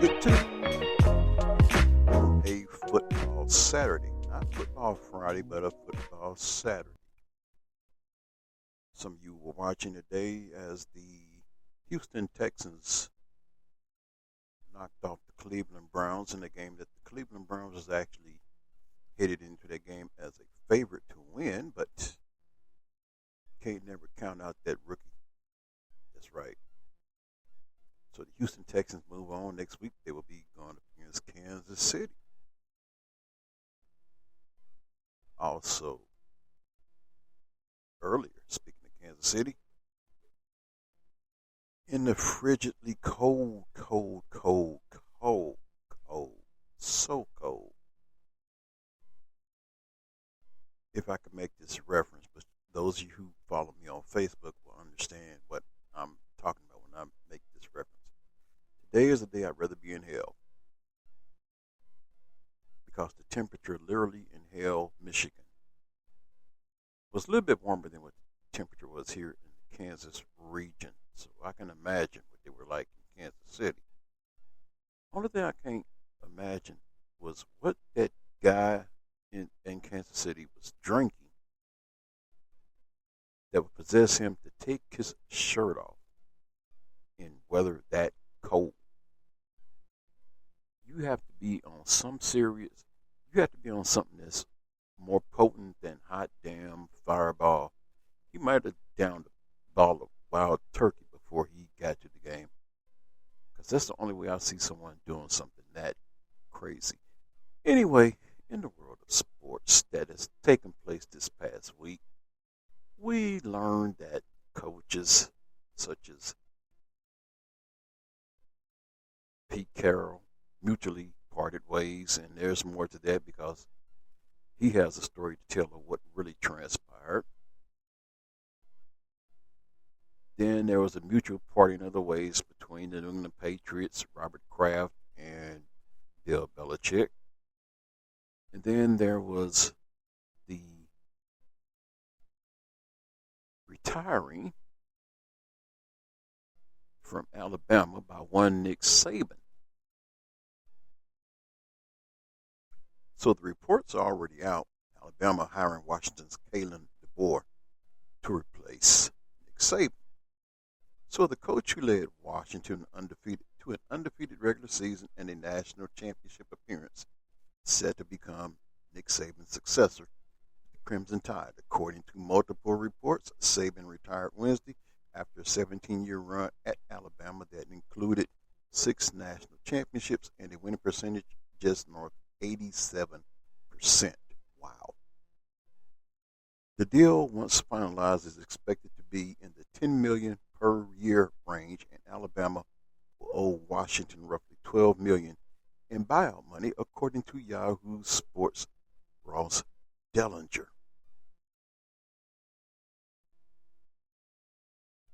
Get to on a football Saturday. Not football Friday, but a football Saturday. Some of you were watching today as the Houston Texans knocked off the Cleveland Browns in a game that the Cleveland Browns was actually headed into that game as a favorite to win, but can't never count out that rookie. That's right. So the Houston Texans move on. Next week they will be going up against Kansas City. Also, earlier, speaking of Kansas City, in the frigidly cold, so cold. If I could make this reference, but those of you who follow me on Facebook will understand what I'm talking about when I make this reference. Today is the day I'd rather be in hell because the temperature literally in hell, Michigan, was a little bit warmer than what the temperature was here in the Kansas region. So I can imagine what they were like in Kansas City. Only thing I can't imagine was what that guy in Kansas City was drinking that would possess him to take his shirt off in weather that cold. You have to be on you have to be on something that's more potent than hot damn fireball. He might have downed a ball of wild turkey before he got to the game. Because that's the only way I see someone doing something that crazy. Anyway, in the world of sports that has taken place this past week, we learned that coaches such as Pete Carroll mutually parted ways, and there's more to that because he has a story to tell of what really transpired. Then there was a mutual parting of the ways between the New England Patriots, Robert Kraft, and Bill Belichick. And then there was the retiring from Alabama by one Nick Saban. So the reports are already out. Alabama hiring Washington's Kalen DeBoer to replace Nick Saban. So the coach who led Washington to an undefeated regular season and a national championship appearance set to become Nick Saban's successor, the Crimson Tide. According to multiple reports, Saban retired Wednesday after a 17-year run at Alabama that included 6 national championships and a winning percentage just north of 87%. Wow. The deal, once finalized, is expected to be in the $10 million per year range, and Alabama will owe Washington roughly $12 million in buyout money, according to Yahoo Sports' Ross Dellinger.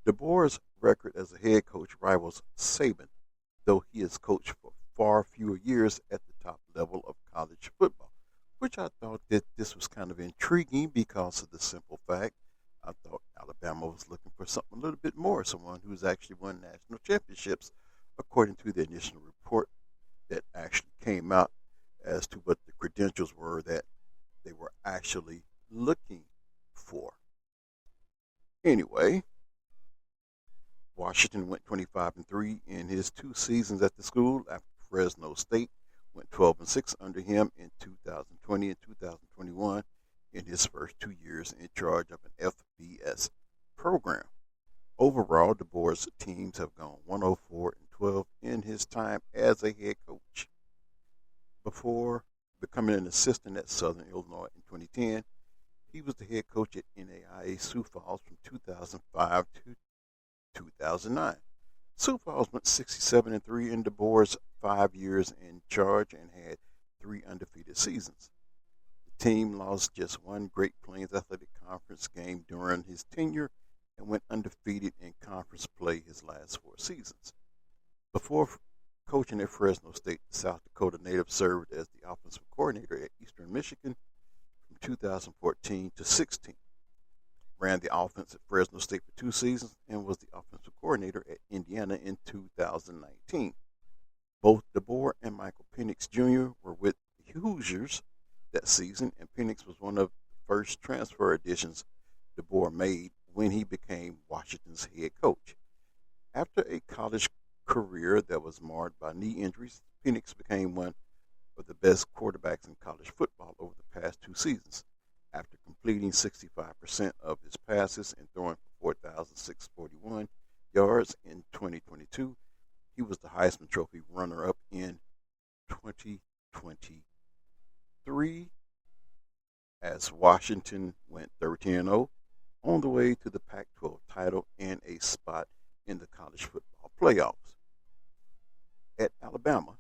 DeBoer's record as a head coach rivals Saban, though he has coached for far fewer years at the top level of college football, which I thought that this was kind of intriguing because of the simple fact I thought Alabama was looking for something a little bit more, someone who's actually won national championships, according to the initial report that actually came out as to what the credentials were that they were actually looking for. Anyway, Washington went 25-3 in his 2 seasons at the school after Fresno State went 12-6 under him in 2020 and 2021 in his first 2 years in charge of an FBS program. Overall, DeBoer's teams have gone 104-12 in his time as a head coach. Before becoming an assistant at Southern Illinois in 2010, he was the head coach at NAIA Sioux Falls from 2005 to 2009. Sioux Falls went 67-3 in DeBoer's 5 years in charge and had 3 undefeated seasons. The team lost just one Great Plains Athletic Conference game during his tenure and went undefeated in conference play his last 4 seasons. Before coaching at Fresno State, the South Dakota native served as the offensive coordinator at Eastern Michigan from 2014 to 16. Ran the offense at Fresno State for 2 seasons and was the offensive coordinator at Indiana in 2019. Both DeBoer and Michael Penix Jr. were with the Hoosiers that season, and Penix was one of the first transfer additions DeBoer made when he became Washington's head coach. After a college career that was marred by knee injuries, Penix became one of the best quarterbacks in college football over the past 2 seasons. After completing 65% of his passes and throwing for 4,641 yards in 2022, he was the Heisman Trophy runner-up in 2023 as Washington went 13-0 on the way to the Pac-12 title and a spot in the college football playoffs. At Alabama,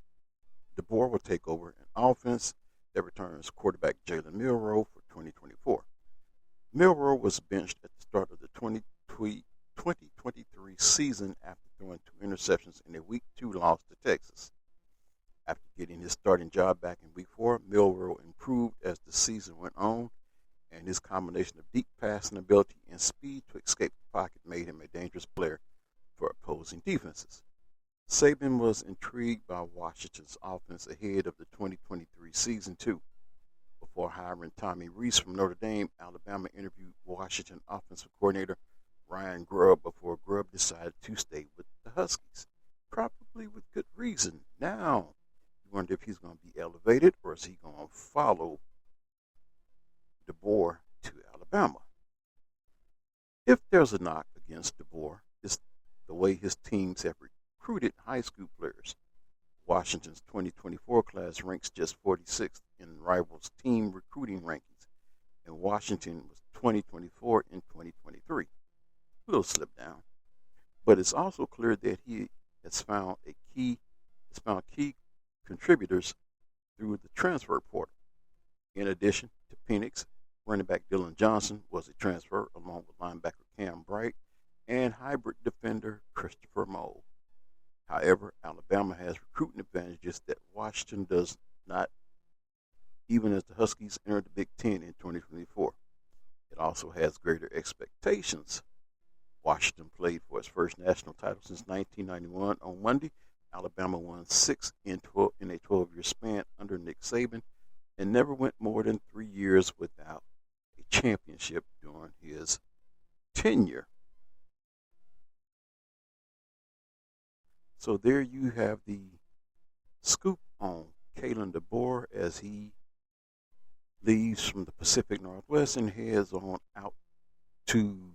DeBoer will take over an offense that returns quarterback Jalen Milroe for 2024. Milroe was benched at the start of the 2023 season after throwing 2 interceptions in a Week 2 loss to Texas. After getting his starting job back in Week 4, Milroe improved as the season went on, and his combination of deep passing ability and speed to escape the pocket made him a dangerous player for opposing defenses. Saban was intrigued by Washington's offense ahead of the 2023 season, too. Before hiring Tommy Rees from Notre Dame, Alabama interviewed Washington offensive coordinator Ryan Grubb before Grubb decided to stay with the Huskies, probably with good reason. Now, you wonder if he's going to be elevated or is he going to follow DeBoer to Alabama. If there's a knock against DeBoer, it's the way his teams have recruited high school players. Washington's 2024 class ranks just 46th in Rivals team recruiting rankings, and Washington was 2024 in 2023. A little slip down, but it's also clear that he has found key contributors through the transfer portal. In addition to Penix, running back Dylan Johnson was a transfer along with linebacker Cam Bright and hybrid defender Christopher Moe. However, Alabama has recruiting advantages that Washington does not, even as the Huskies enter the Big Ten in 2024. It also has greater expectations. Washington played for its first national title since 1991. On Monday, Alabama won 6 in a 12-year span under Nick Saban and never went more than 3 years without a championship during his tenure. So there you have the scoop on Kalen DeBoer as he leaves from the Pacific Northwest and heads on out to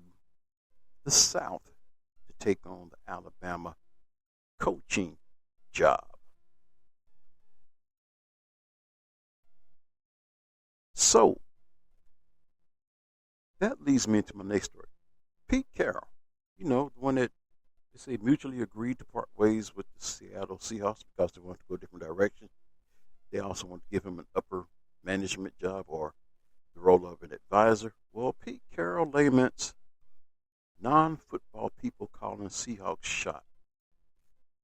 the South to take on the Alabama coaching job. So that leads me into my next story. Pete Carroll, the one that they say mutually agreed to part ways with the Seattle Seahawks because they wanted to go a different direction. They also want to give him an upper management job or the role of an advisor. Well, Pete Carroll laments non-football people calling Seahawks shot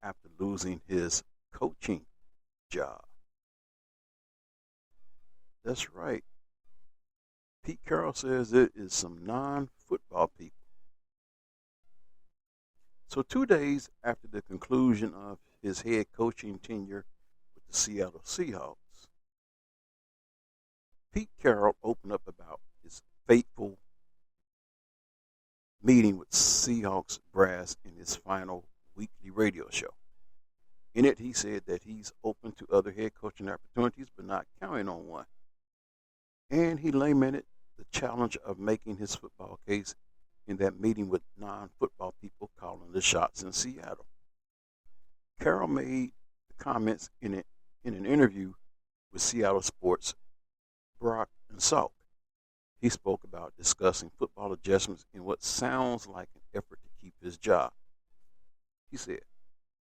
after losing his coaching job. That's right. Pete Carroll says it is some non-football people. So 2 days after the conclusion of his head coaching tenure with the Seattle Seahawks, Pete Carroll opened up about his fateful meeting with Seahawks brass in his final weekly radio show. In it, he said that he's open to other head coaching opportunities, but not counting on one. And he lamented the challenge of making his football case in that meeting with non-football people calling the shots in Seattle. Carroll made the comments in an interview with Seattle Sports' Brock and Salk. He spoke about discussing football adjustments in what sounds like an effort to keep his job. He said,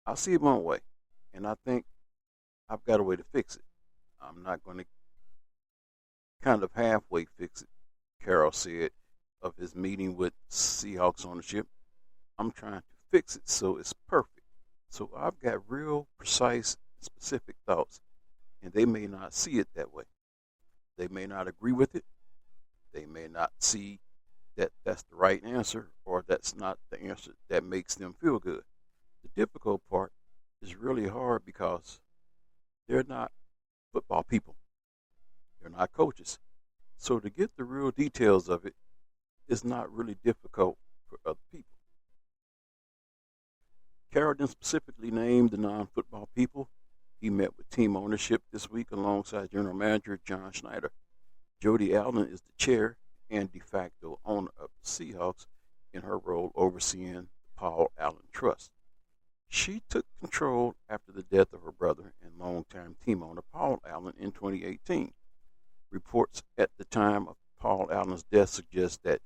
I see it one way, and I think I've got a way to fix it. I'm not going to kind of halfway fix it, Carroll said of his meeting with Seahawks ownership. I'm trying to fix it so it's perfect. So I've got real precise, specific thoughts, and they may not see it that way. They may not agree with it. They may not see that that's the right answer or that's not the answer that makes them feel good. The difficult part is really hard because they're not football people. They're not coaches. So to get the real details of it is not really difficult for other people. Carroll then specifically named the non-football people. He met with team ownership this week alongside General Manager John Schneider. Jody Allen is the chair and de facto owner of the Seahawks in her role overseeing the Paul Allen Trust. She took control after the death of her brother and longtime team owner Paul Allen in 2018. Reports at the time of Paul Allen's death suggest that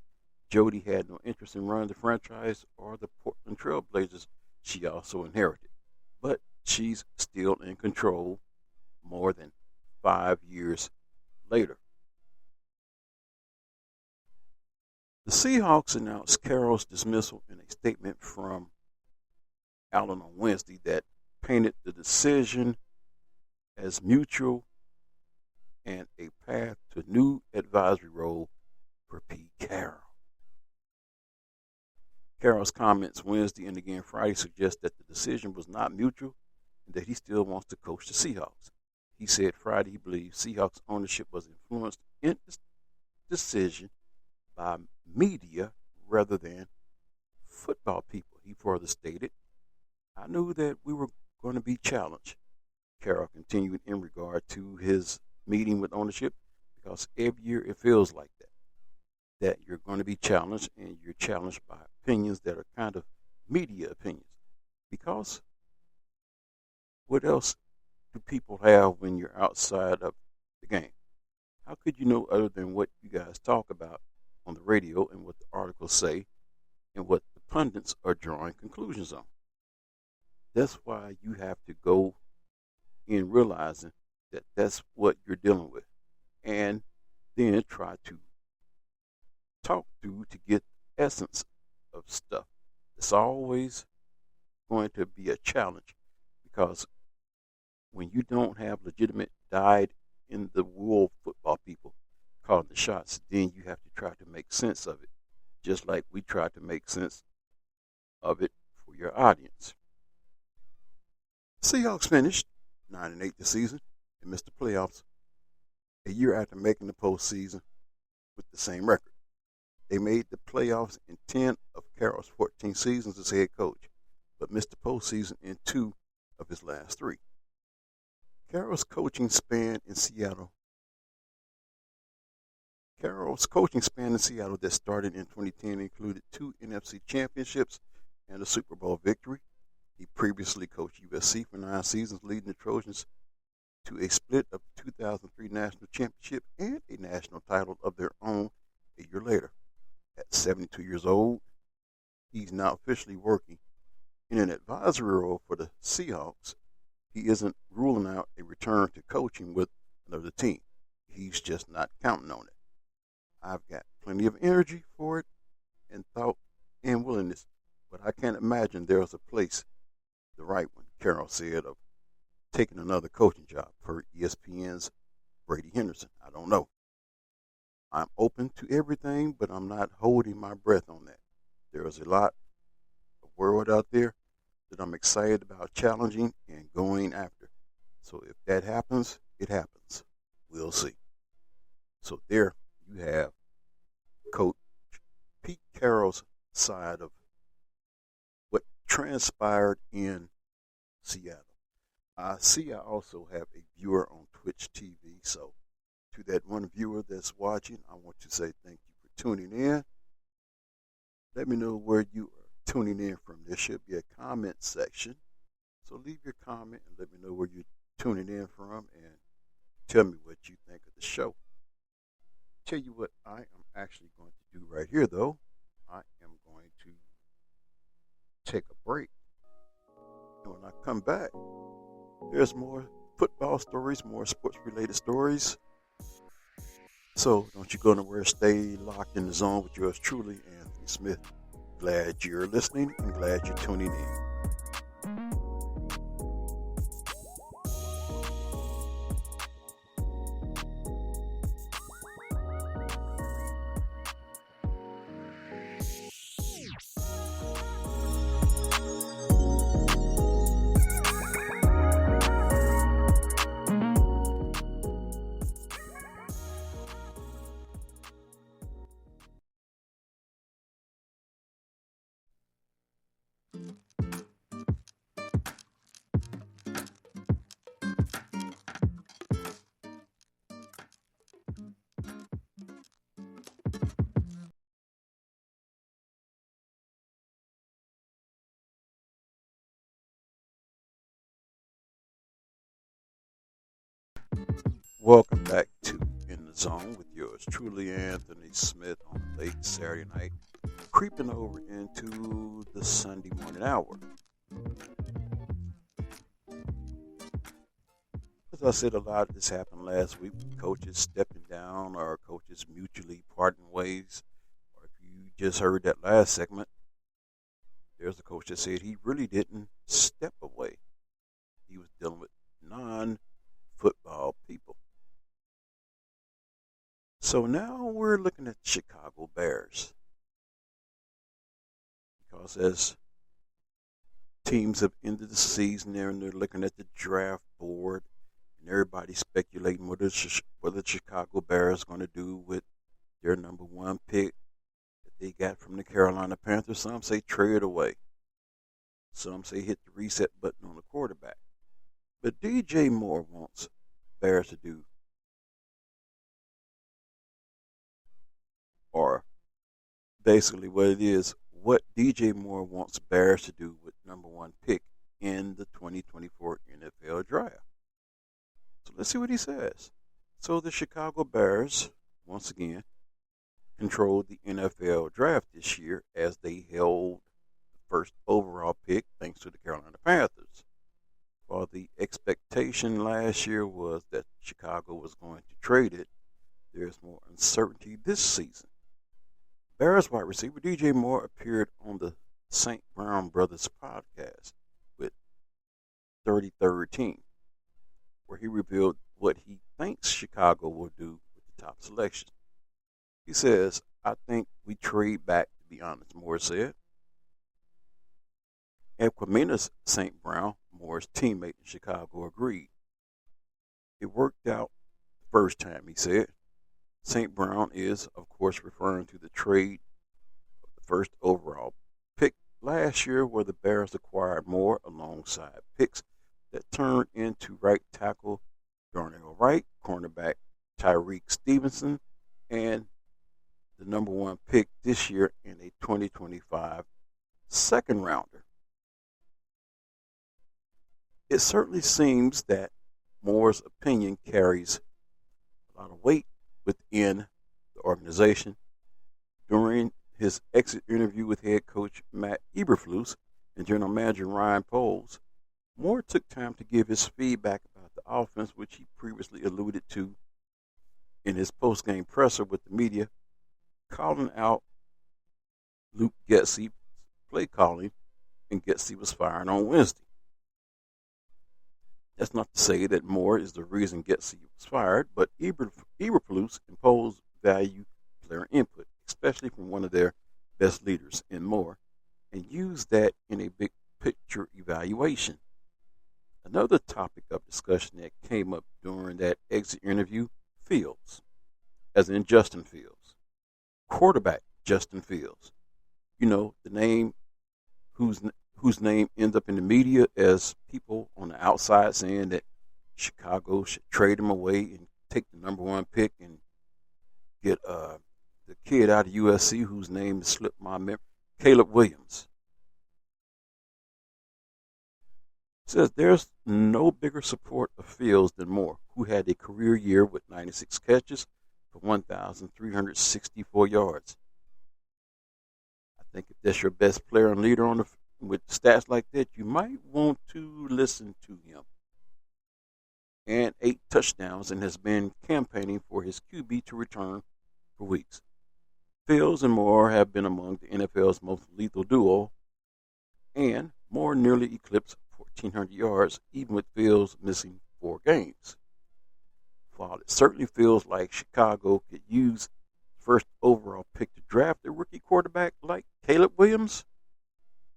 Jody had no interest in running the franchise or the Portland Trail Blazers she also inherited. But she's still in control more than 5 years later. The Seahawks announced Carroll's dismissal in a statement from Allen on Wednesday that painted the decision as mutual and a path to new advisory role for Pete Carroll. Carroll's comments Wednesday and again Friday suggest that the decision was not mutual and that he still wants to coach the Seahawks. He said Friday he believes Seahawks ownership was influenced in this decision by media rather than football people. He further stated, I knew that we were going to be challenged. Carroll continued in regard to his meeting with ownership because every year it feels like that you're going to be challenged and you're challenged by opinions that are kind of media opinions. Because what else do people have when you're outside of the game? How could you know other than what you guys talk about on the radio and what the articles say and what the pundits are drawing conclusions on? That's why you have to go in realizing that that's what you're dealing with and then try to talk to get the essence of stuff. It's always going to be a challenge because when you don't have legitimate dyed in the wool football people calling the shots, then you have to try to make sense of it, just like we try to make sense of it for your audience. Seahawks finished 9-8 this season and missed the playoffs a year after making the postseason with the same record. They made the playoffs in 10 of Carroll's 14 seasons as head coach, but missed the postseason in 2 of his last 3. Carroll's coaching span in Seattle that started in 2010 included 2 NFC championships and a Super Bowl victory. He previously coached USC for 9 seasons, leading the Trojans to a split of the 2003 national championship and a national title of their own a year later. At 72 years old, he's now officially working in an advisory role for the Seahawks. He isn't ruling out a return to coaching with another team. He's just not counting on it. I've got plenty of energy for it and thought and willingness, but I can't imagine there's a place, the right one, Carroll said, of taking another coaching job per ESPN's Brady Henderson. I don't know. I'm open to everything, but I'm not holding my breath on that. There is a lot of world out there that I'm excited about challenging and going after. So if that happens, it happens. We'll see. So there you have Coach Pete Carroll's side of what transpired in Seattle. I see I also have a viewer on Twitch TV, so to that one viewer that's watching, I want to say thank you for tuning in. Let me know where you are tuning in from. There should be a comment section, so leave your comment and let me know where you're tuning in from and tell me what you think of the show. Tell you what I am actually going to do right here, though. I am going to take a break, and when I come back, there's more football stories, more sports-related stories. So don't you go nowhere. Stay locked in the zone with yours truly, Anthony Smith. Glad you're listening and glad you're tuning in. Welcome back to In the Zone with yours truly, Anthony Smith, on a late Saturday night, creeping over into the Sunday morning hour. As I said, a lot of this happened last week with coaches stepping down or coaches mutually parting ways. Or if you just heard that last segment, there's a coach that said he really didn't step away. He was dealing with non-football people. So now we're looking at the Chicago Bears. Because as teams have ended the season there and they're looking at the draft board and everybody's speculating what the Chicago Bears are going to do with their number one pick that they got from the Carolina Panthers. Some say trade away. Some say hit the reset button on the quarterback. But DJ Moore wants Bears to do, or basically what it is, what DJ Moore wants Bears to do with number one pick in the 2024 NFL draft. So let's see what he says. So the Chicago Bears, once again, controlled the NFL draft this year as they held the first overall pick thanks to the Carolina Panthers. While the expectation last year was that Chicago was going to trade it, there's more uncertainty this season. Bears wide receiver DJ Moore appeared on the St. Brown Brothers podcast with 33rd Team, where he revealed what he thinks Chicago will do with the top selection. He says, "I think we trade back, to be honest," Moore said. Equanimeous St. Brown, Moore's teammate in Chicago, agreed. "It worked out the first time," he said. St. Brown is, of course, referring to the trade of the first overall pick last year, where the Bears acquired Moore alongside picks that turned into right tackle Darnell Wright, cornerback Tyreek Stevenson, and the number one pick this year in a 2025 second rounder. It certainly seems that Moore's opinion carries a lot of weight within the organization. During his exit interview with head coach Matt Eberflus and general manager Ryan Poles, Moore took time to give his feedback about the offense, which he previously alluded to in his post-game presser with the media, calling out Luke Getsy's play calling, and Getsy was fired on Wednesday. That's not to say that Moore is the reason Getsy was fired, but Eberflus and Poles value player input, especially from one of their best leaders in Moore, and use that in a big picture evaluation. Another topic of discussion that came up during that exit interview, Fields, as in Justin Fields, quarterback Justin Fields. You know, the name whose name ends up in the media as people on the outside saying that Chicago should trade him away and take the number one pick and get the kid out of USC whose name slipped my memory, Caleb Williams. Says there's no bigger support of Fields than Moore, who had a career year with 96 catches for 1,364 yards. I think if that's your best player and leader with stats like that, you might want to listen to him. And 8 touchdowns, and has been campaigning for his QB to return for weeks. Fields and Moore have been among the NFL's most lethal duo, and Moore nearly eclipsed 1,400 yards, even with Fields missing 4 games. While it certainly feels like Chicago could use first overall pick to draft a rookie quarterback like Caleb Williams,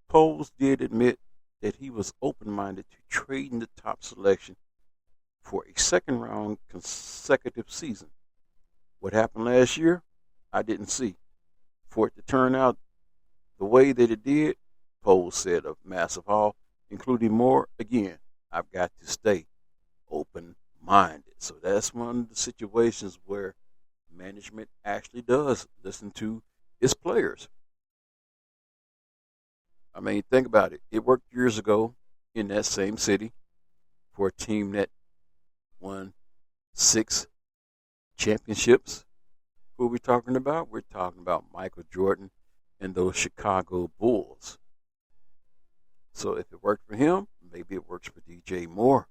Poles did admit that he was open-minded to trading the top selection for a second-round consecutive season. What happened last year, I didn't see. For it to turn out the way that it did, Poles said of Massive Hall, including Moore, again, I've got to stay open-minded. So that's one of the situations where management actually does listen to its players. I mean, think about it. It worked years ago in that same city for a team that won 6 championships. Who are we talking about? We're talking about Michael Jordan and those Chicago Bulls. So if it worked for him, maybe it works for DJ Moore.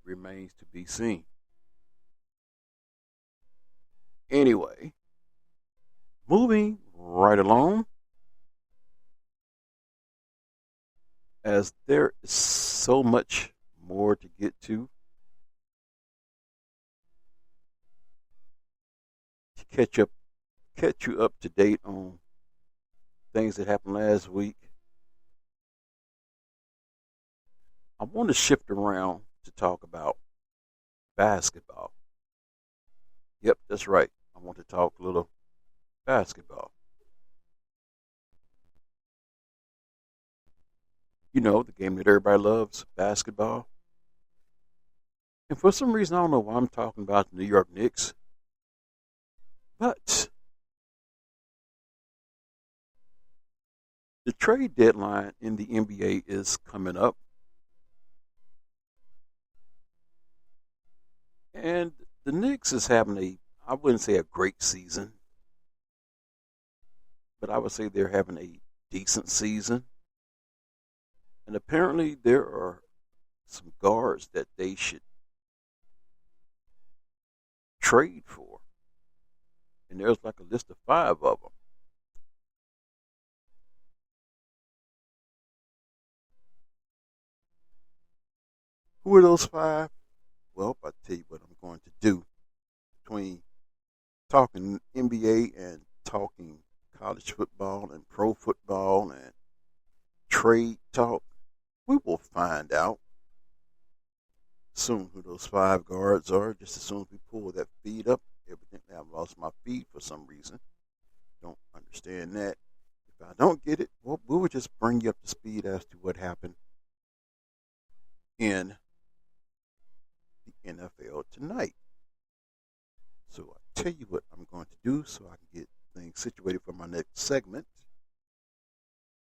Remains to be seen. Anyway, moving right along, as there is so much more to get to catch you up to date on things that happened last week. I want to shift around to talk about basketball. Yep, that's right. I want to talk a little basketball. You know, the game that everybody loves, basketball. And for some reason, I don't know why I'm talking about the New York Knicks. But the trade deadline in the NBA is coming up. And the Knicks is having I wouldn't say a great season, but I would say they're having a decent season. And apparently there are some guards that they should trade for. And there's like a list of 5 of them. Who are those 5? Well, I'll tell you what I'm going to do. Between talking NBA and talking college football and pro football and trade talk, we will find out soon who those 5 guards are. Just as soon as we pull that feed up, evidently I've lost my feed for some reason. Don't understand that. If I don't get it, well, we will just bring you up to speed as to what happened in the NFL tonight. So I'll tell you what I'm going to do so I can get things situated for my next segment.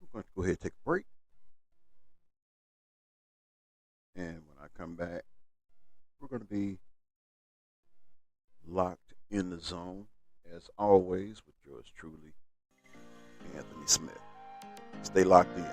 I'm going to go ahead and take a break. And when I come back, we're going to be locked in the zone, as always, with yours truly, Anthony Smith. Stay locked in.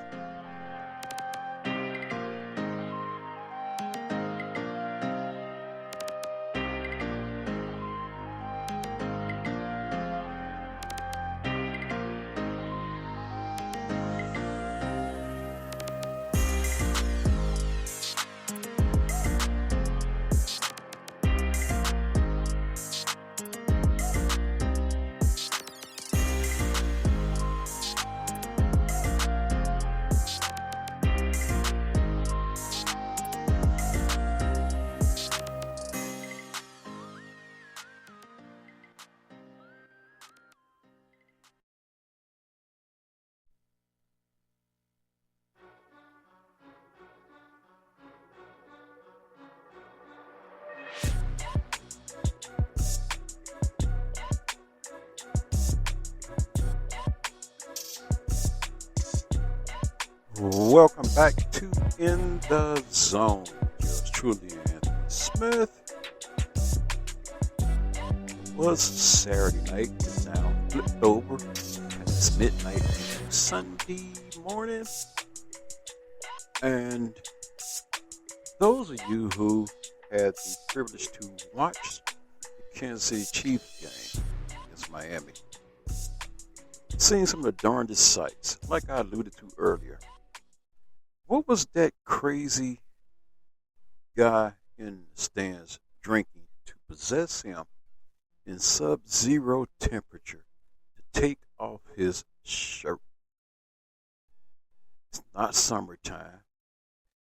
Welcome back to In the Zone. Yours truly, Anthony Smith. It was Saturday night. It's now flipped over. It's midnight into Sunday morning. And those of you who had the privilege to watch the Kansas City Chiefs game against Miami, seeing some of the darndest sights, like I alluded to earlier. What was that crazy guy in the stands drinking to possess him in sub-zero temperature to take off his shirt? It's not summertime.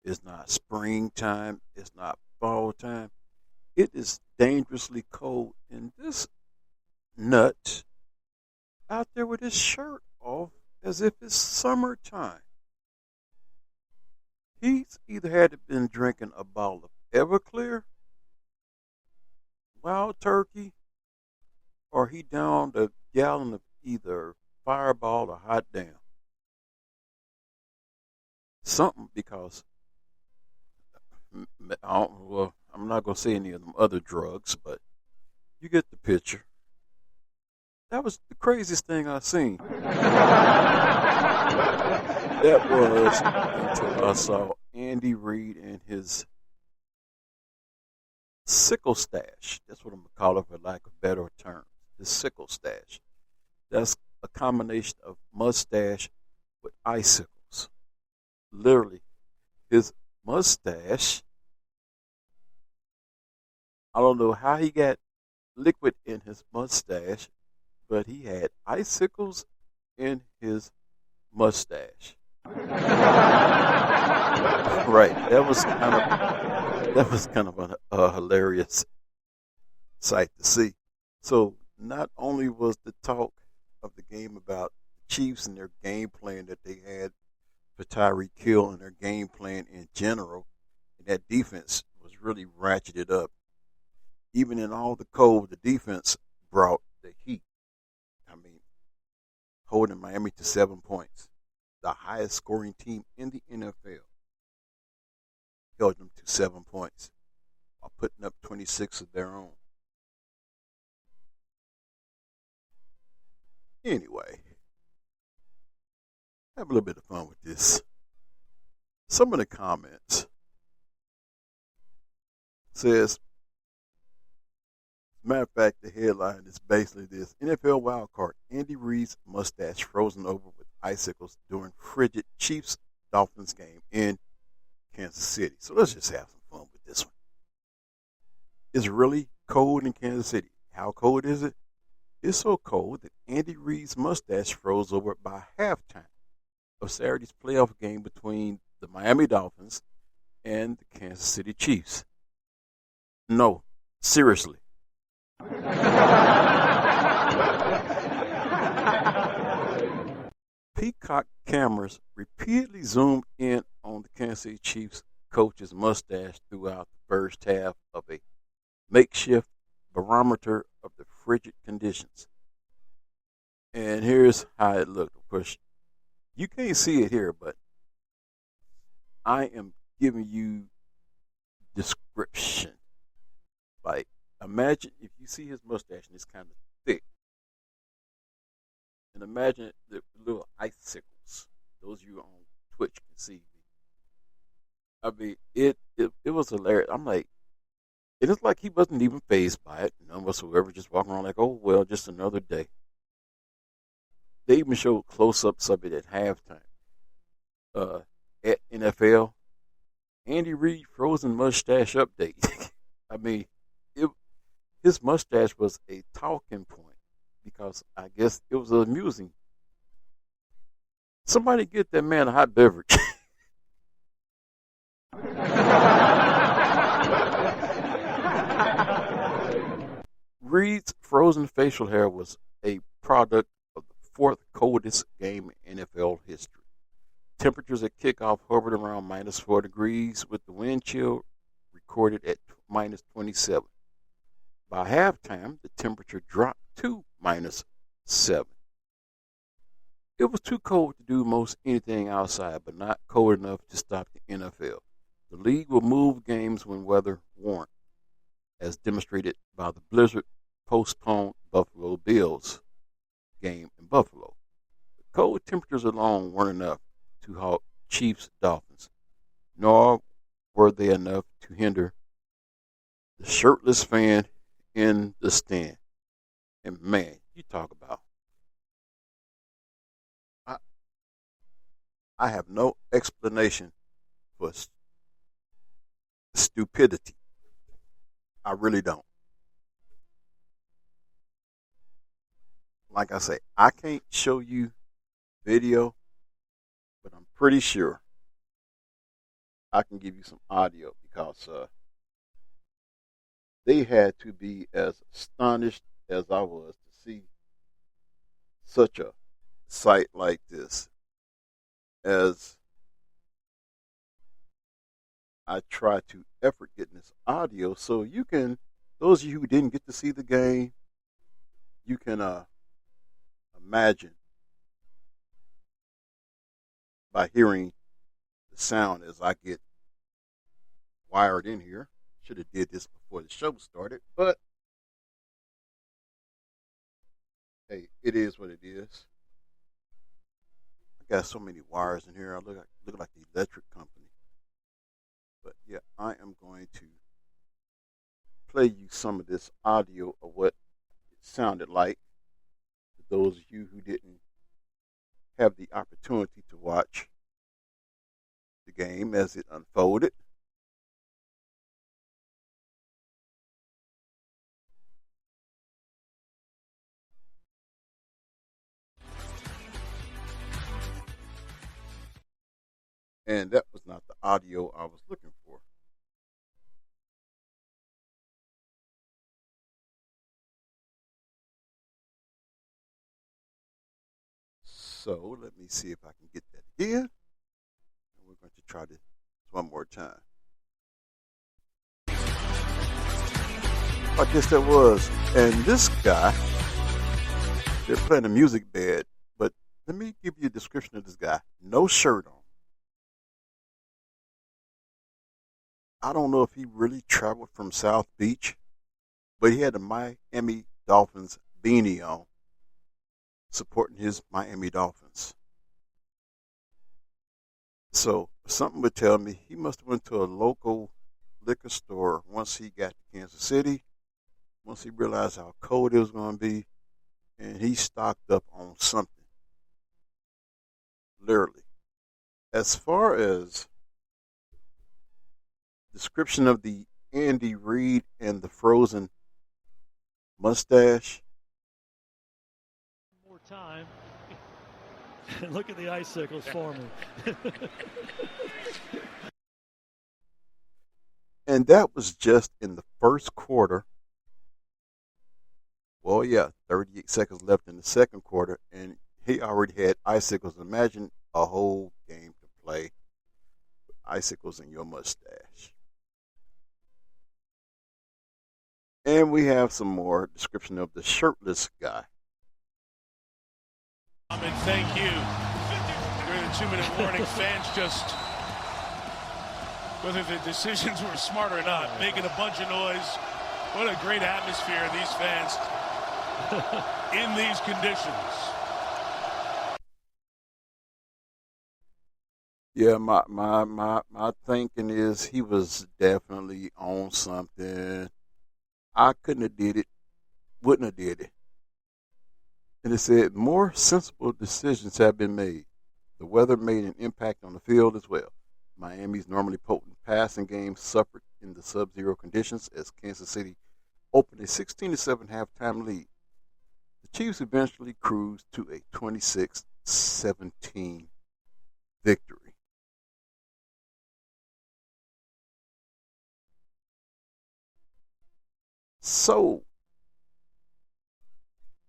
It's not springtime. It's not fall time. It is dangerously cold, and this nut out there with his shirt off as if it's summertime. He's either had to been drinking a bottle of Everclear, Wild Turkey, or he downed a gallon of either Fireball or Hot Damn. Something, because I'm I'm not going to say any of them other drugs, but you get the picture. That was the craziest thing I've seen. That was until I saw Andy Reid and his sickle stash. That's what I'm going to call it for lack of better term. His sickle stash. That's a combination of mustache with icicles. Literally, his mustache, I don't know how he got liquid in his mustache, but he had icicles in his mustache. Right, that was kind of a hilarious sight to see. So not only was the talk of the game about the Chiefs and their game plan that they had for Tyreek Hill and their game plan in general, and that defense was really ratcheted up. Even in all the cold, the defense brought the heat. I mean, holding Miami to 7 points, the highest scoring team in the NFL, held them to 7 points while putting up 26 of their own. Anyway, have a little bit of fun with this. Some of the comments says, matter of fact, the headline is basically this: NFL wildcard, Andy Reid's mustache frozen over with icicles during frigid Chiefs-Dolphins game in Kansas City. So let's just have some fun with this one. It's really cold in Kansas City. How cold is it? It's so cold that Andy Reid's mustache froze over by halftime of Saturday's playoff game between the Miami Dolphins and the Kansas City Chiefs. No, seriously. Peacock cameras repeatedly zoomed in on the Kansas City Chiefs coach's mustache throughout the first half of a makeshift barometer of the frigid conditions. And here's how it looked. Of course, you can't see it here, but I am giving you description. Like, imagine if you see his mustache and it's kind of thick. And imagine the little icicles. Those of you on Twitch can see. I mean, it was hilarious. I'm like, it is like he wasn't even fazed by it. None whatsoever, just walking around like, oh, well, just another day. They even showed close-ups of it at halftime. At NFL, Andy Reid frozen mustache update. I mean, his mustache was a talking point because I guess it was amusing. Somebody get that man a hot beverage. Reid's frozen facial hair was a product of the fourth coldest game in NFL history. Temperatures at kickoff hovered around minus 4 degrees, with the wind chill recorded at minus 27. By halftime, the temperature dropped to minus 7. It was too cold to do most anything outside, but not cold enough to stop the NFL. The league will move games when weather warrants, as demonstrated by the blizzard postponed Buffalo Bills game in Buffalo. The cold temperatures alone weren't enough to halt Chiefs Dolphins, nor were they enough to hinder the shirtless fan in the stand. And man, you talk about, I have no explanation for stupidity. I really don't. Like I say, I can't show you video, but I'm pretty sure I can give you some audio because they had to be as astonished as I was to see such a sight like this as I try to effort getting this audio so you can, those of you who didn't get to see the game, you can imagine by hearing the sound as I get wired in here. Should have did this before the show started, but hey, it is what it is. I got so many wires in here. I look like the electric company. But yeah, I am going to play you some of this audio of what it sounded like to those of you who didn't have the opportunity to watch the game as it unfolded. And that was not the audio I was looking for. So let me see if I can get that again. And we're going to try this one more time. I guess that was. And this guy, they're playing a music bed, but let me give you a description of this guy. No shirt on. I don't know if he really traveled from South Beach, but he had a Miami Dolphins beanie on, supporting his Miami Dolphins. So something would tell me he must have went to a local liquor store once he got to Kansas City, once he realized how cold it was going to be, and he stocked up on something. Literally. As far as description of the Andy Reid and the frozen mustache. More time. Look at the icicles for me. And that was just in the first quarter. Well, yeah, 38 seconds left in the second quarter, and he already had icicles. Imagine a whole game to play with icicles in your mustache. And we have some more description of the shirtless guy. Thank you. During the 2-minute warning, fans just, whether the decisions were smart or not, making a bunch of noise. What a great atmosphere, these fans in these conditions. Yeah, my thinking is he was definitely on something. I couldn't have did it, wouldn't have did it. And it said more sensible decisions have been made. The weather made an impact on the field as well. Miami's normally potent passing game suffered in the sub-zero conditions as Kansas City opened a 16-7 halftime lead. The Chiefs eventually cruised to a 26-17 victory. So,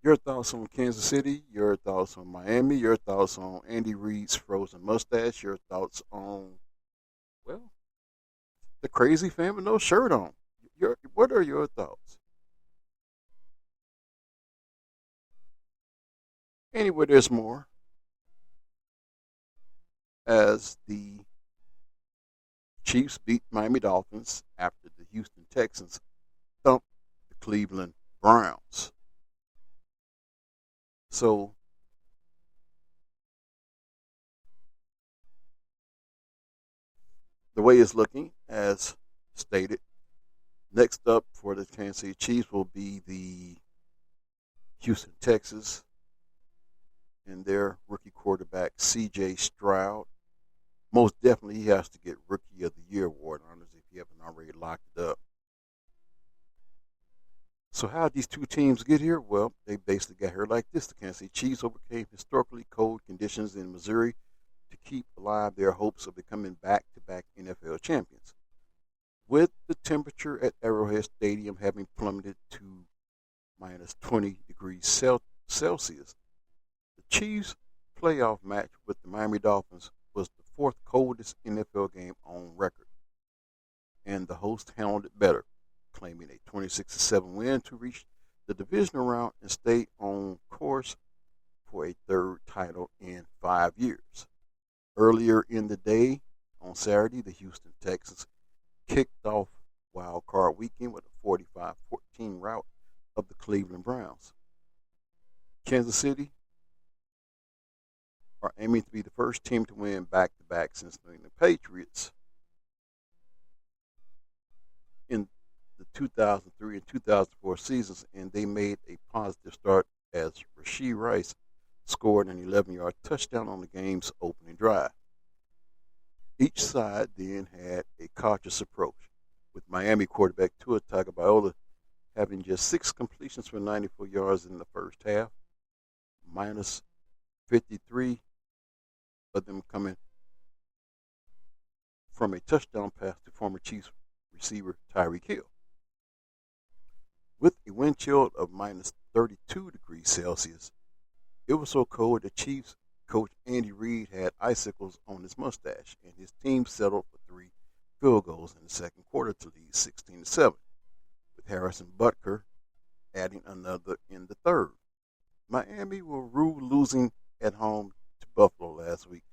your thoughts on Kansas City, your thoughts on Miami, your thoughts on Andy Reid's frozen mustache, your thoughts on, well, the crazy fan with no shirt on. What are your thoughts? Anyway, there's more. As the Chiefs beat Miami Dolphins after the Houston Texans thumped the Cleveland Browns. So, the way it's looking, as stated, next up for the Kansas City Chiefs will be the Houston Texans and their rookie quarterback, C.J. Stroud. Most definitely, he has to get Rookie of the Year award honors if you haven't already locked it up. So how did these two teams get here? Well, they basically got here like this. The Kansas City Chiefs overcame historically cold conditions in Missouri to keep alive their hopes of becoming back-to-back NFL champions. With the temperature at Arrowhead Stadium having plummeted to minus 20 degrees Celsius, the Chiefs' playoff match with the Miami Dolphins was the fourth coldest NFL game on record, and the host handled it better, claiming a 26-7 win to reach the divisional round and stay on course for a third title in 5 years. Earlier in the day, on Saturday, the Houston Texans kicked off wild card weekend with a 45-14 rout of the Cleveland Browns. Kansas City are aiming to be the first team to win back-to-back since New England Patriots in the 2003 and 2004 seasons, and they made a positive start as Rashee Rice scored an 11-yard touchdown on the game's opening drive. Each side then had a cautious approach, with Miami quarterback Tua Tagovailoa having just 6 completions for 94 yards in the first half, minus 53 of them coming from a touchdown pass to former Chiefs receiver Tyreek Hill. With a wind chill of minus 32 degrees Celsius, it was so cold that Chiefs coach Andy Reid had icicles on his mustache, and his team settled for 3 field goals in the second quarter to lead 16-7, with Harrison Butker adding another in the third. Miami will rue losing at home to Buffalo last week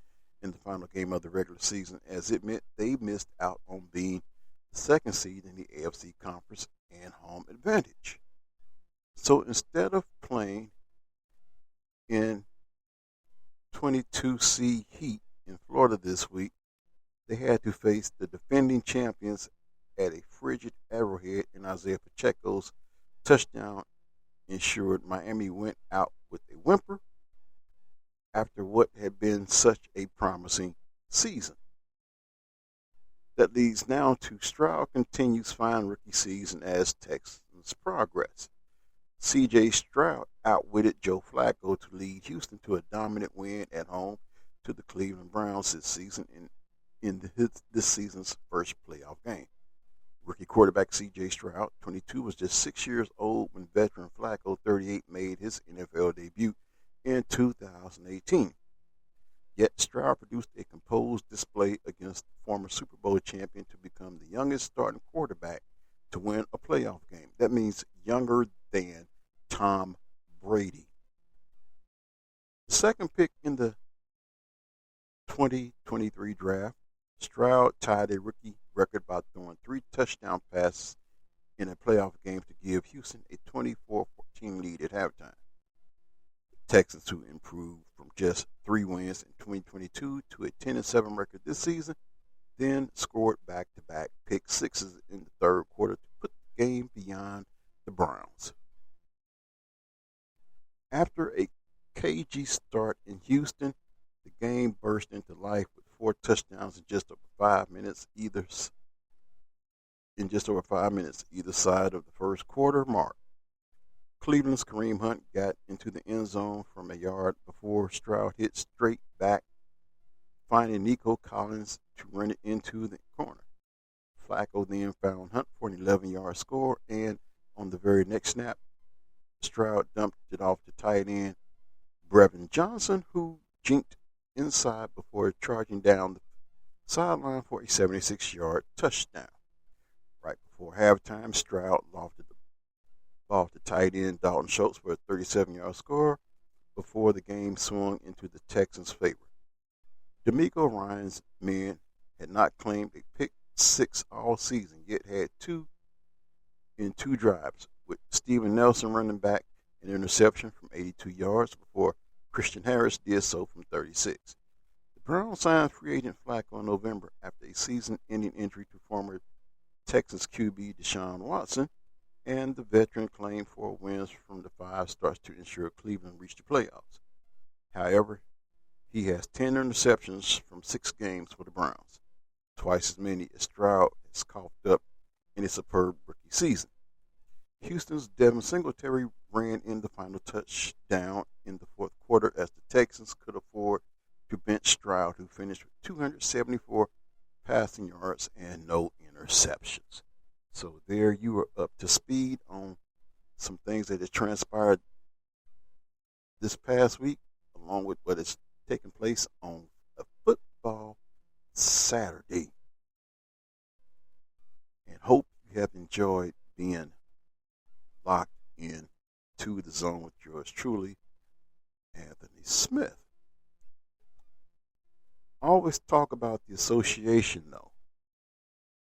in the final game of the regular season, as it meant they missed out on being the second seed in the AFC Conference and home advantage. So instead of playing in 22C heat in Florida this week, they had to face the defending champions at a frigid Arrowhead, and Isaiah Pacheco's touchdown ensured Miami went out with a whimper after what had been such a promising season. That leads now to Stroud continues fine rookie season as Texans progress. C.J. Stroud outwitted Joe Flacco to lead Houston to a dominant win at home to the Cleveland Browns this season in this season's first playoff game. Rookie quarterback C.J. Stroud, 22, was just 6 years old when veteran Flacco, 38, made his NFL debut in 2018. Yet Stroud produced a composed display against the former Super Bowl champion to become the youngest starting quarterback to win a playoff game. That means younger than Tom Brady. The second pick in the 2023 draft, Stroud tied a rookie record by throwing 3 touchdown passes in a playoff game to give Houston a 24-14 lead at halftime. Texans, who improved from just 3 wins in 2022 to a 10-7 record this season, then scored back-to-back pick sixes in the third quarter to put the game beyond the Browns. After a cagey start in Houston, the game burst into life with 4 touchdowns in just over 5 minutes either side of the first quarter mark. Cleveland's Kareem Hunt got into the end zone from a yard before Stroud hit straight back, finding Nico Collins to run it into the corner. Flacco then found Hunt for an 11-yard score, and on the very next snap, Stroud dumped it off to tight end Brevin Johnson, who jinked inside before charging down the sideline for a 76-yard touchdown. Right before halftime, Stroud lofted the ball to tight end Dalton Schultz for a 37-yard score before the game swung into the Texans' favor. D'Amico Ryan's men had not claimed a pick six all season, yet had 2 in 2 drives, with Steven Nelson running back an interception from 82 yards before Christian Harris did so from 36. The Browns signed free agent Flacco in November after a season-ending injury to former Texans QB Deshaun Watson, and the veteran claimed 4 wins from the 5 starts to ensure Cleveland reached the playoffs. However, he has 10 interceptions from 6 games for the Browns, twice as many as Stroud has coughed up in his superb rookie season. Houston's Devin Singletary ran in the final touchdown in the fourth quarter as the Texans could afford to bench Stroud, who finished with 274 passing yards and no interceptions. So there you are up to speed on some things that have transpired this past week, along with what is taking place on a football Saturday. And hope you have enjoyed being locked in to the zone with yours truly, Anthony Smith. I always talk about the association, though.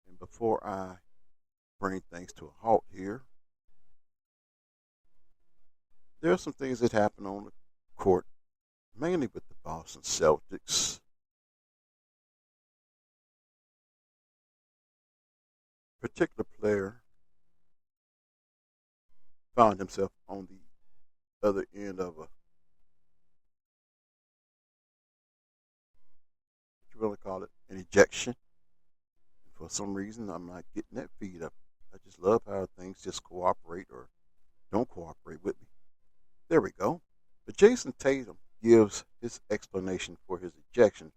And before I bring things to a halt here. There are some things that happen on the court, mainly with the Boston Celtics. A particular player found himself on the other end of what you really call it, an ejection. And for some reason, I'm not getting that feed up. I just love how things just cooperate or don't cooperate with me. There we go. But Jayson Tatum gives his explanation for his ejection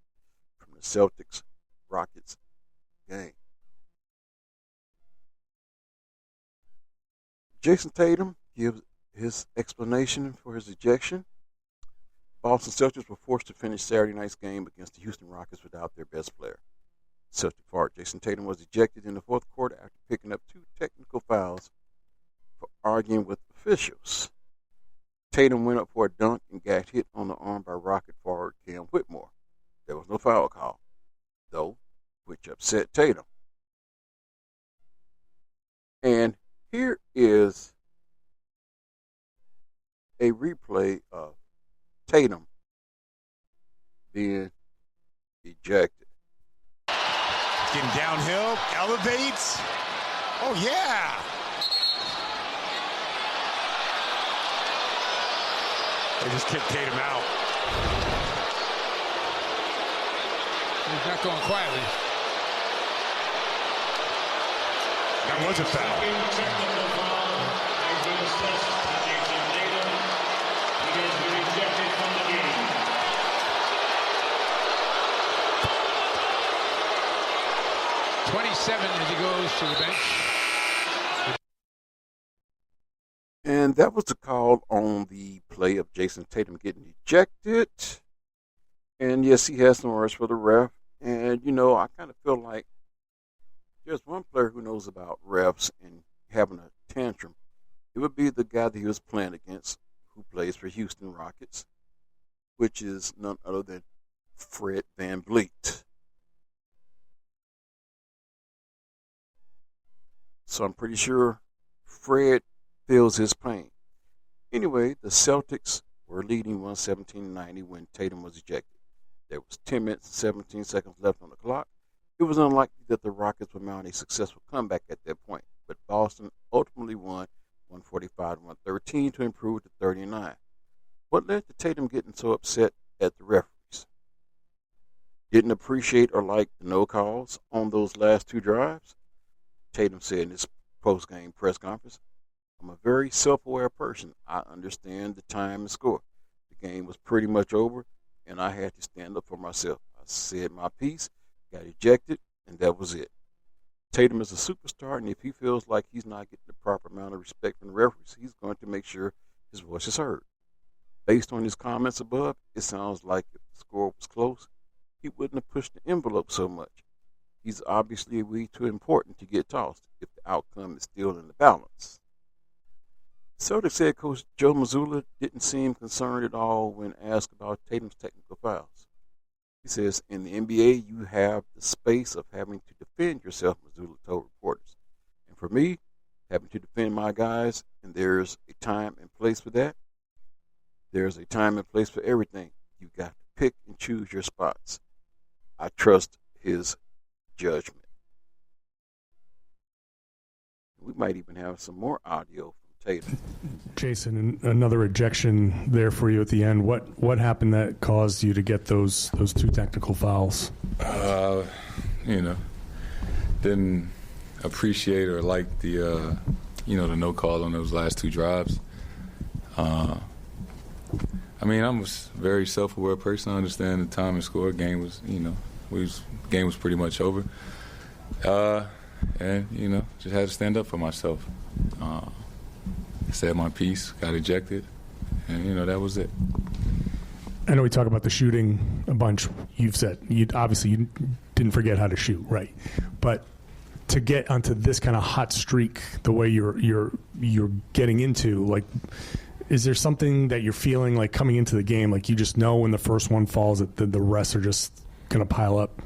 from the Celtics-Rockets game. Jayson Tatum gives his explanation for his ejection. Boston Celtics were forced to finish Saturday night's game against the Houston Rockets without their best player. Celtic forward Jayson Tatum was ejected in the fourth quarter after picking up 2 technical fouls for arguing with officials. Tatum went up for a dunk and got hit on the arm by Rocket forward Cam Whitmore. There was no foul call, though, which upset Tatum. And here is a replay of Tatum being ejected. Getting downhill, elevates. Oh, yeah. They just kicked Tatum out. He's not going quietly. That was a foul. Technical foul has been assessed to Jayson Tatum. He has been ejected from the game. 27 as he goes to the bench. And that was the call on the play of Jayson Tatum getting ejected. And yes, he has some words for the ref. And, I kind of feel like there's one player who knows about refs and having a tantrum. It would be the guy that he was playing against, who plays for Houston Rockets, which is none other than Fred VanVleet. So I'm pretty sure Fred feels his pain. Anyway, the Celtics were leading 117-90 when Tatum was ejected. There was 10 minutes and 17 seconds left on the clock. It was unlikely that the Rockets would mount a successful comeback at that point, but Boston ultimately won 145-113 to improve to 39. What led to Tatum getting so upset at the referees? Didn't appreciate or like the no calls on those last 2 drives? Tatum said in his post-game press conference, "I'm a very self-aware person. I understand the time and score. The game was pretty much over, and I had to stand up for myself. I said my piece, got ejected, and that was it." Tatum is a superstar, and if he feels like he's not getting the proper amount of respect from the referees, he's going to make sure his voice is heard. Based on his comments above, it sounds like if the score was close, he wouldn't have pushed the envelope so much. He's obviously way too important to get tossed if the outcome is still in the balance. Celtics head coach Joe Mazzulla didn't seem concerned at all when asked about Tatum's technical fouls. He says, "In the NBA, you have the space of having to defend yourself," Mazzulla told reporters. "And for me, having to defend my guys, and there's a time and place for that. There's a time and place for everything. You've got to pick and choose your spots. I trust his judgment." We might even have some more audio from Tatum. Jayson, another ejection there for you at the end. What happened that caused you to get those 2 technical fouls? Didn't appreciate or like the the no call on those last 2 drives. I'm a very self-aware person. I understand the time and score. Game was pretty much over. And just had to stand up for myself. Said my piece, got ejected, and that was it. I know we talk about the shooting a bunch. You've said you didn't forget how to shoot, right? But to get onto this kind of hot streak, the way you're getting into, like, is there something that you're feeling like coming into the game, like you just know when the first one falls that the rest are just gonna pile up?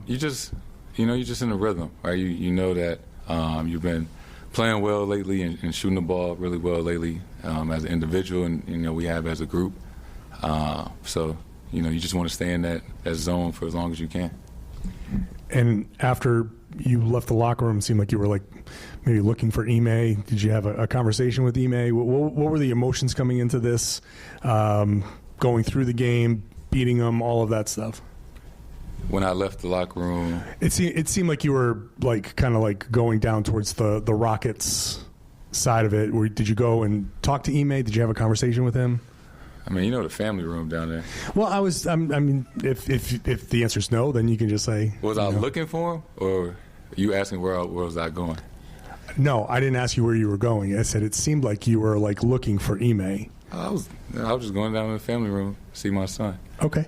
You're just in a rhythm, right? You know that You've been playing well lately and shooting the ball really well lately as an individual, and we have as a group. So you just want to stay in that zone for as long as you can. And after you left the locker room, it seemed like you were like maybe looking for Ime. Did you have a conversation with Ime? What were the emotions coming into this, going through the game, beating them, all of that stuff? When I left the locker room, it seemed like you were like kind of like going down towards the Rockets side of it. Did you go and talk to Ime? Did you have a conversation with him? I mean, the family room down there. Well, I mean, if the answer is no, then you can just say. Was I looking for him, or you asking where was I going? No, I didn't ask you where you were going. I said it seemed like you were like looking for Ime. I was just going down to the family room to see my son. Okay.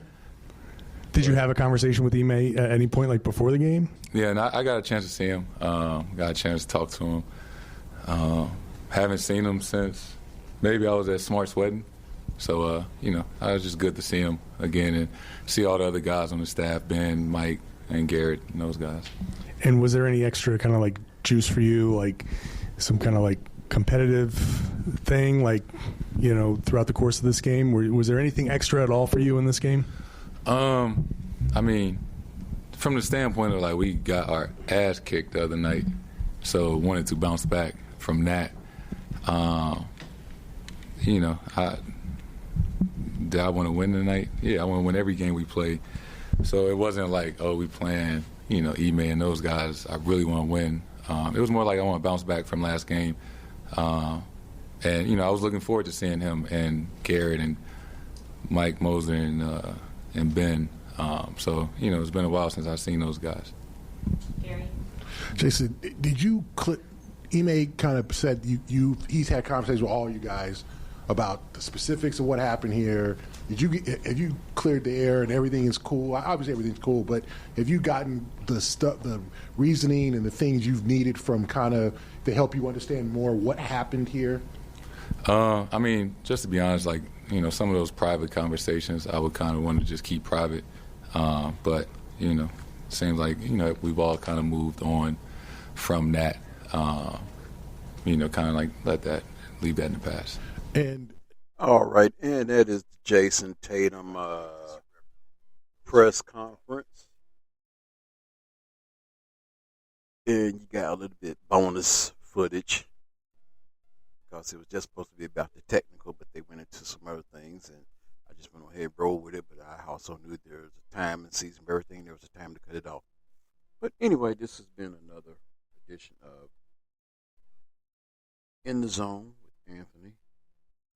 Did you have a conversation with Ime at any point, like before the game? Yeah, and I got a chance to see him. Got a chance to talk to him. Haven't seen him since maybe I was at Smart's wedding. So, it was just good to see him again and see all the other guys on the staff, Ben, Mike, and Garrett, and those guys. And was there any extra kind of like juice for you, like some kind of like competitive thing, like, throughout the course of this game? Was there anything extra at all for you in this game? I mean, from the standpoint of like we got our ass kicked the other night, so wanted to bounce back from that. Did I want to win tonight? Yeah, I want to win every game we play. So it wasn't like, we playing, Ime and those guys. I really want to win. It was more like I want to bounce back from last game. And, I was looking forward to seeing him and Garrett and Mike Moser and Ben. So, it's been a while since I've seen those guys. Gary? Jayson, did you Ime kind of said he's had conversations with all you guys about the specifics of what happened here. Have you cleared the air and everything is cool? Obviously everything's cool, but have you gotten the reasoning and the things you've needed from kind of to help you understand more what happened here? I mean, just to be honest, like, some of those private conversations I would kind of want to just keep private. But, it seems like, we've all kind of moved on from that, kind of like leave that in the past. And all right, and that is the Jayson Tatum press conference. And you got a little bit bonus footage because it was just supposed to be about the technical, but they went into some other things, and I just went ahead and rolled with it, but I also knew there was a time and season for everything. There was a time to cut it off. But anyway, this has been another edition of In the Zone with Anthony.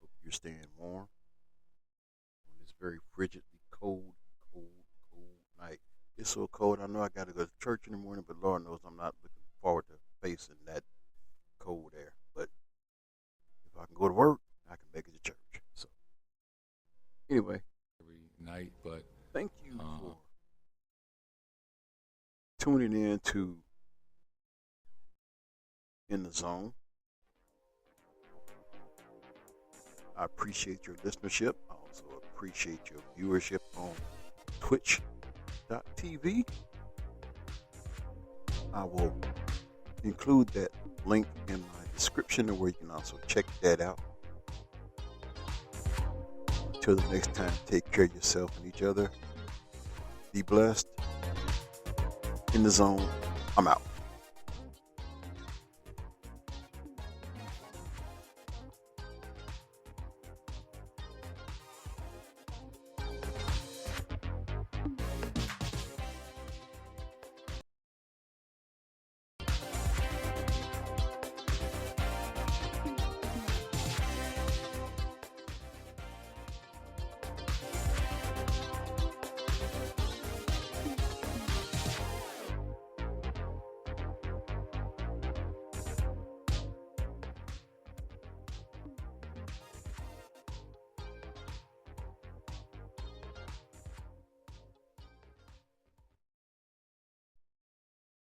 Hope you're staying warm on this very frigidly cold night. It's so cold, I know I got to go to church in the morning, but Lord knows I'm not looking forward to facing that cold air. But if I can go to work, I can make it to church. So anyway, every night, but thank you for tuning in to In the Zone. I appreciate your listenership. I also appreciate your viewership on twitch.tv. I will include that link in my description where you can also check that out. Until the next time, take care of yourself and each other. Be blessed. In the Zone, I'm out.